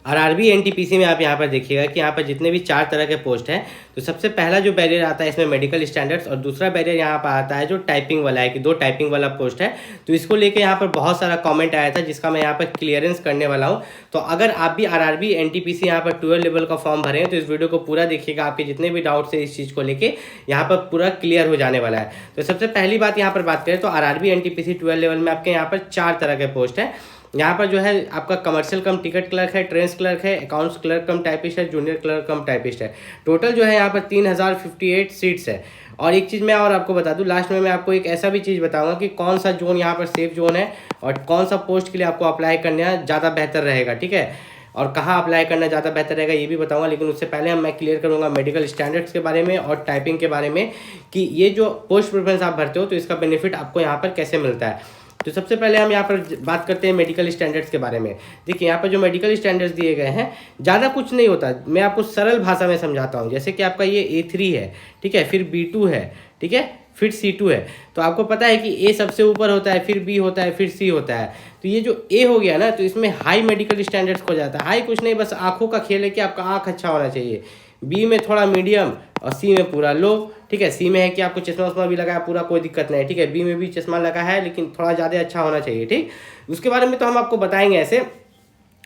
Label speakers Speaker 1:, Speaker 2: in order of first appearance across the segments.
Speaker 1: RRB NTPC में आप यहाँ पर देखिएगा कि यहाँ पर जितने भी 4 तरह के पोस्ट हैं, तो सबसे पहला जो बैरियर आता है इसमें मेडिकल स्टैंडर्ड्स, और दूसरा बैरियर यहाँ पर आता है जो टाइपिंग वाला है कि 2 टाइपिंग वाला पोस्ट है। तो इसको लेके यहाँ पर बहुत सारा कमेंट आया था जिसका मैं यहाँ पर क्लियरेंस करने वाला हूँ। तो अगर आप भी आरआरबी एनटीपीसी यहाँ पर 12 लेवल का फॉर्म भरे हैं तो इस वीडियो को पूरा देखिएगा, आपके जितने भी डाउट्स है इस चीज़ को लेके यहाँ पर पूरा क्लियर हो जाने वाला है। तो सबसे पहली बात यहाँ पर बात करें तो आरआरबी एनटीपीसी 12 लेवल में आपके यहाँ पर 4 तरह के पोस्ट है। यहाँ पर जो है आपका कमर्शियल कम टिकट क्लर्क है, ट्रेंस क्लर्क है, अकाउंट्स क्लर्क कम टाइपिस्ट है, जूनियर क्लर्क कम टाइपिस्ट है। टोटल जो है यहाँ पर 3058 सीट्स है। और एक चीज़ मैं और आपको बता दूं, लास्ट में मैं आपको एक ऐसा भी चीज़ बताऊंगा कि कौन सा जोन यहाँ पर सेफ जोन है और कौन सा पोस्ट के लिए आपको अप्लाई करना ज़्यादा बेहतर रहेगा, ठीक है, और कहाँ अप्लाई करना ज़्यादा बेहतर रहेगा ये भी बताऊंगा। लेकिन उससे पहले मैं क्लियर करूंगा मेडिकल स्टैंडर्ड्स के बारे में और टाइपिंग के बारे में कि ये जो पोस्ट प्रेफरेंस आप भरते हो तो इसका बेनिफिट आपको यहाँ पर कैसे मिलता है। तो सबसे पहले हम यहाँ पर बात करते हैं मेडिकल स्टैंडर्ड्स के बारे में। देखिए यहाँ पर जो मेडिकल स्टैंडर्ड्स दिए गए हैं ज़्यादा कुछ नहीं होता, मैं आपको सरल भाषा में समझाता हूँ। जैसे कि आपका ये A3 है, ठीक है, फिर B2 है, ठीक है, फिर C2 है। तो आपको पता है कि A सबसे ऊपर होता है, फिर B होता है, फिर C होता है। तो ये जो A हो गया ना, तो इसमें हाई मेडिकल स्टैंडर्ड्स हो जाता है। हाई कुछ नहीं, बस आँखों का खेल है कि आपका आँख अच्छा होना चाहिए। B में थोड़ा मीडियम और C में पूरा लो, ठीक है। C में है कि आपको चश्मा वश्मा भी लगाया पूरा, कोई दिक्कत नहीं है, ठीक है। B में भी चश्मा लगा है लेकिन थोड़ा ज़्यादा अच्छा होना चाहिए, ठीक। उसके बारे में तो हम आपको बताएंगे ऐसे,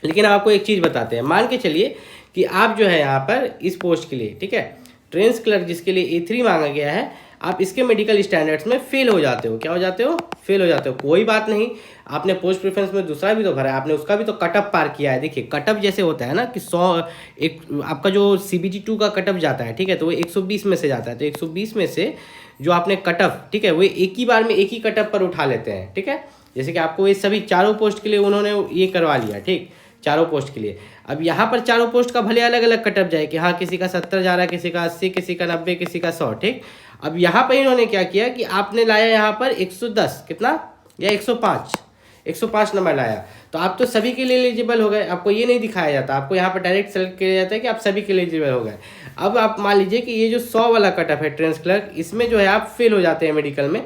Speaker 1: लेकिन आपको एक चीज़ बताते हैं। मान के चलिए कि आप जो है यहाँ पर इस पोस्ट के लिए, ठीक है, ट्रेंस क्लर्क जिसके लिए A3 मांगा गया है, आप इसके मेडिकल स्टैंडर्ड्स में फेल हो जाते हो। क्या हो जाते हो? फेल हो जाते हो। कोई बात नहीं, आपने पोस्ट प्रेफरेंस में दूसरा भी तो भरा है, आपने उसका भी तो कटअप पार किया है। देखिए कटअप जैसे होता है ना कि 100 एक आपका जो CBT2 का कटअप जाता है, ठीक है, तो वो 120 में से जाता है। तो 120 में से जो आपने कटअप, ठीक है, वो एक ही बार में एक ही कटअप पर उठा लेते हैं, ठीक है। जैसे कि आपको ये सभी चारों पोस्ट के लिए उन्होंने ये करवा लिया, ठीक, चारों पोस्ट के लिए। अब यहाँ पर चारों पोस्ट का भले अलग अलग कटअप जाए कि हाँ किसी का 70 जा रहा है, किसी का 80, किसी का 90, किसी का 100, ठीक। अब यहाँ पर इन्होंने क्या किया कि आपने लाया यहाँ पर 110 कितना या 105 नंबर लाया, तो आप तो सभी के लिए एलिजिबल हो गए। आपको ये नहीं दिखाया जाता, आपको यहाँ पर डायरेक्ट सेलेक्ट किया जाता है कि आप सभी के लिए एलिजिबल हो गए। अब आप मान लीजिए कि ये जो 100 वाला कटअप है ट्रेंस क्लर्क, इसमें जो है आप फेल हो जाते हैं मेडिकल में।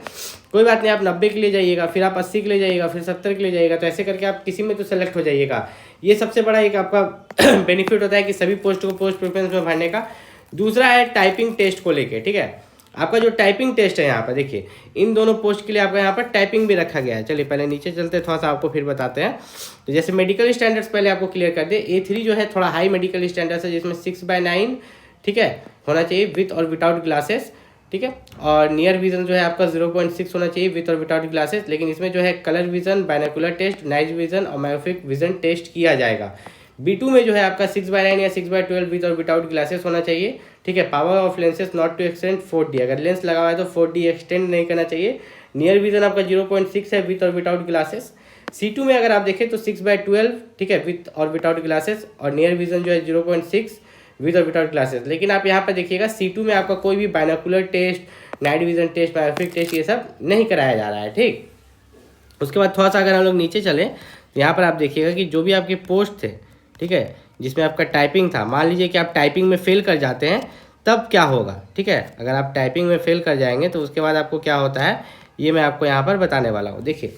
Speaker 1: कोई बात नहीं, आप 90 के लिए जाइएगा, फिर आप 80 के लिए जाइएगा, फिर 70 के लिए जाइएगा, तो ऐसे करके आप किसी में तो सेलेक्ट हो जाइएगा। ये सबसे बड़ा एक आपका बेनिफिट होता है कि सभी पोस्ट को पोस्ट प्रेफरेंस में भरने का। दूसरा है टाइपिंग टेस्ट को लेके, ठीक है। आपका जो टाइपिंग टेस्ट है यहाँ पर देखिए, इन दोनों पोस्ट के लिए आपका यहाँ पर टाइपिंग भी रखा गया है। चलिए पहले नीचे चलते थोड़ा सा आपको फिर बताते हैं। तो जैसे मेडिकल स्टैंडर्ड्स पहले आपको क्लियर कर दे। A3 जो है थोड़ा हाई मेडिकल स्टैंडर्ड्स है, जिसमें 6/9, ठीक है, होना चाहिए विथ और विदाउट ग्लासेस, ठीक है। और नियर विजन जो है आपका 0.6 होना चाहिए विथ और विदाउट ग्लासेस। लेकिन इसमें जो है colour vision, binocular test, night vision और मायोपिक विजन टेस्ट किया जाएगा। B2 में जो है आपका 6/9 या 6/12 विथ और विदाउट ग्लासेस होना चाहिए, ठीक है। Power of lenses not to extend 4D, अगर लेंस लगा हुआ है तो 4D एक्सटेंड नहीं करना चाहिए। नियर विजन आपका 0.6 है विथ और विदाउट ग्लासेस। C2 में अगर आप देखें तो 6/12, ठीक है, विथ और विदाउट ग्लासेस, और नियर विजन जो है 0.6 विथ और विदाउट ग्लासेस। लेकिन आप यहाँ पर देखिएगा C2 में आपका कोई भी binocular test, night vision test, myopic test ये सब नहीं कराया जा रहा है, ठीक। उसके बाद थोड़ा सा अगर हम लोग नीचे चलें तो यहाँ पर आप देखिएगा कि जो भी आपके पोस्ट थे, ठीक है, जिसमें आपका टाइपिंग था, मान लीजिए कि आप टाइपिंग में फेल कर जाते हैं तब क्या होगा, ठीक है। अगर आप टाइपिंग में फेल कर जाएंगे तो उसके बाद आपको क्या होता है ये मैं आपको यहाँ पर बताने वाला हूँ। देखिए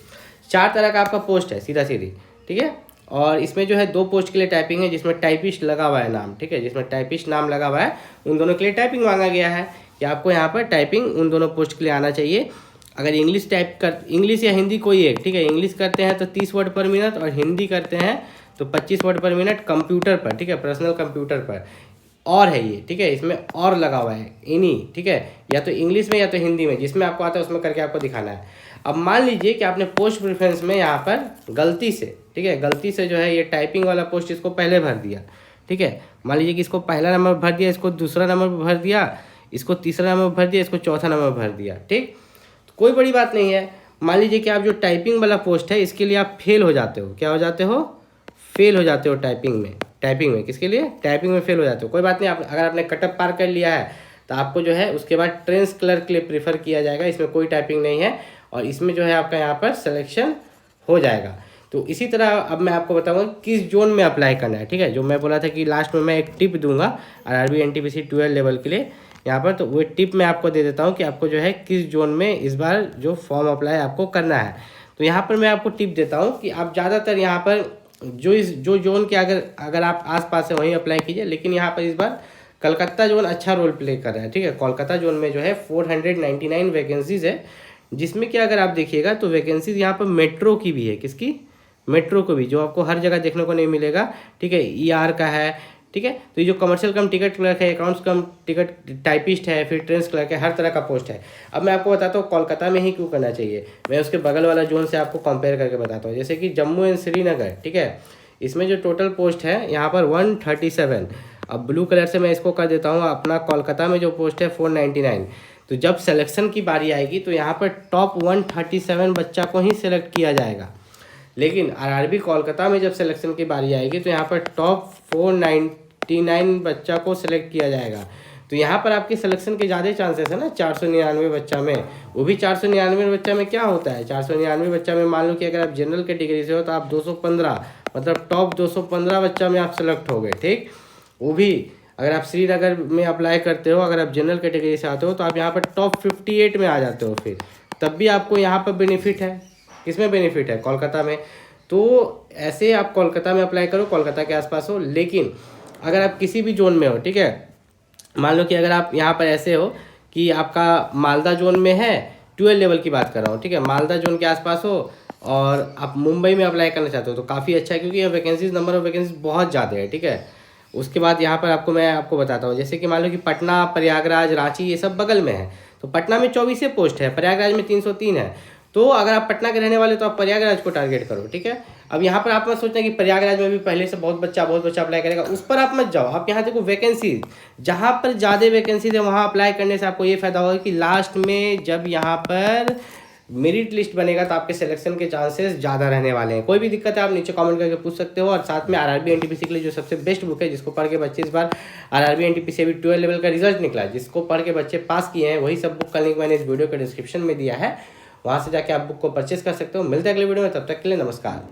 Speaker 1: 4 तरह का आपका पोस्ट है सीधा सीधी, ठीक है। और इसमें जो है 2 पोस्ट के लिए टाइपिंग है जिसमें टाइपिस्ट लगा हुआ है नाम, ठीक है, जिसमें टाइपिस्ट नाम लगा हुआ है, उन दोनों के लिए टाइपिंग मांगा गया है कि आपको यहाँ पर टाइपिंग उन दोनों पोस्ट के लिए आना चाहिए। अगर इंग्लिश या हिंदी कोई एक, ठीक है, इंग्लिश करते हैं तो 30 वर्ड पर मिनट और हिंदी करते हैं तो 25 वर्ड पर मिनट कंप्यूटर पर, ठीक है, पर्सनल कंप्यूटर पर। और है ये, ठीक है, इसमें और लगा हुआ है इन्हीं, ठीक है, या तो इंग्लिश में या तो हिंदी में, जिसमें आपको आता है उसमें करके आपको दिखाना है। अब मान लीजिए कि आपने पोस्ट प्रेफरेंस में यहाँ पर गलती से, ठीक है, गलती से जो है ये टाइपिंग वाला पोस्ट इसको पहले भर दिया, ठीक है। मान लीजिए कि इसको पहला नंबर भर दिया, इसको दूसरा नंबर भर दिया, इसको तीसरा नंबर भर दिया, इसको चौथा नंबर भर दिया, ठीक। तो कोई बड़ी बात नहीं है। मान लीजिए कि आप जो टाइपिंग वाला पोस्ट है इसके लिए आप फेल हो जाते हो। क्या हो जाते हो? फेल हो जाते हो टाइपिंग में। किसके लिए? टाइपिंग में फेल हो जाते हो। कोई बात नहीं, आप अगर आपने कटअप पार कर लिया है तो आपको जो है उसके बाद ट्रेंस क्लर्क के लिए प्रीफर किया जाएगा। इसमें कोई टाइपिंग नहीं है और इसमें जो है आपका यहाँ पर सिलेक्शन हो जाएगा। तो इसी तरह अब मैं आपको बताऊंगा किस जोन में अप्लाई करना है, ठीक है। जो मैं बोला था कि लास्ट में मैं एक टिप दूंगा आरआरबी एनटीपीसी 12 लेवल के लिए यहाँ पर, तो वो टिप मैं आपको दे देता हूँ कि आपको जो है किस जोन में इस बार जो फॉर्म अप्लाई आपको करना है। तो यहाँ पर मैं आपको टिप देता हूँ कि आप ज़्यादातर यहाँ पर जो जोन के अगर अगर आप आसपास है वहीं अप्लाई कीजिए। लेकिन यहाँ पर इस बार कलकत्ता जोन अच्छा रोल प्ले कर रहा है, ठीक है। कोलकाता जोन में जो है 499 वैकेंसीज है, जिसमें कि अगर आप देखिएगा तो वैकेंसीज यहाँ पर मेट्रो की भी है। किसकी? मेट्रो को भी, जो आपको हर जगह देखने को नहीं मिलेगा, ठीक है। ईआर का है, ठीक है। तो ये जो कमर्शियल कम टिकट क्लर्क है, अकाउंट्स कम टिकट टाइपिस्ट है, फिर ट्रेंस क्लर्क है, हर तरह का पोस्ट है। अब मैं आपको बताता हूँ कोलकाता में ही क्यों करना चाहिए। मैं उसके बगल वाला जोन से आपको कंपेयर करके बताता हूँ। जैसे कि जम्मू एंड श्रीनगर, ठीक है, इसमें जो टोटल पोस्ट है यहाँ पर 137। अब ब्लू कलर से मैं इसको कर देता हूँ। अपना कोलकाता में जो पोस्ट है 499। तो जब सिलेक्शन की बारी आएगी तो यहाँ पर टॉप 137 बच्चा को ही सिलेक्ट किया जाएगा। लेकिन आरआरबी कोलकाता में जब सिलेक्शन की बारी आएगी तो यहाँ पर टॉप 499 बच्चा को सिलेक्ट किया जाएगा। तो यहाँ पर आपके सिलेक्शन के ज़्यादा चांसेस है ना 499 बच्चा में। वो भी 499 बच्चा में क्या होता है, 499 बच्चा में मान लो कि अगर आप जनरल कैटेगरी से हो तो आप 215, मतलब टॉप 215 बच्चा में आप सेलेक्ट हो गए, ठीक। वो भी अगर आप श्रीनगर में अप्लाई करते हो, अगर आप जनरल कैटेगरी से आते हो तो आप यहाँ पर टॉप 58 में आ जाते हो, फिर तब भी आपको यहाँ पर बेनिफिट है। किसमें बेनिफिट है? कोलकाता में। तो ऐसे आप कोलकाता में अप्लाई करो, कोलकाता के आसपास हो। लेकिन अगर आप किसी भी जोन में हो, ठीक है, मान लो कि अगर आप यहाँ पर ऐसे हो कि आपका मालदा जोन में है, 12 लेवल की बात कर रहा हूँ, ठीक है, मालदा जोन के आसपास हो और आप मुंबई में अप्लाई करना चाहते हो तो काफ़ी अच्छा है, क्योंकि यहाँ वैकेंसीज, नंबर ऑफ वैकेंसीज बहुत ज़्यादा है, ठीक है। उसके बाद यहाँ पर मैं आपको बताता हूँ, जैसे कि मान लो कि पटना, प्रयागराज, रांची ये सब बगल में है। तो पटना में 24 पोस्ट है, प्रयागराज में 303 है। तो अगर आप पटना के रहने वाले तो आप प्रयागराज को टारगेट करो, ठीक है। अब यहाँ पर आप मत सोचना कि प्रयागराज में भी पहले से बहुत बच्चा अप्लाई करेगा, उस पर आप मत जाओ। आप यहाँ देखो वैकेंसी, जहाँ पर ज़्यादा वैकेंसीज है वहाँ अप्लाई करने से आपको ये फायदा होगा कि लास्ट में जब यहाँ पर मेरिट लिस्ट बनेगा तो आपके सिलेक्शन के चांसेस ज़्यादा रहने वाले हैं। कोई भी दिक्कत है आप नीचे कमेंट करके पूछ सकते हो। और साथ में आरआरबी एनटीपीसी के लिए जो सबसे बेस्ट बुक है, जिसको पढ़ के बच्चे इस बार आरआरबी एनटीपीसी अभी 12 लेवल का रिजल्ट निकला है, जिसको पढ़ के बच्चे पास किए हैं, वही सब बुक का लिंक मैंने इस वीडियो के डिस्क्रिप्शन में दिया है। वहाँ से जाके आप बुक को परचेस कर सकते हो। मिलते हैं अगले वीडियो में, तब तक के लिए नमस्कार।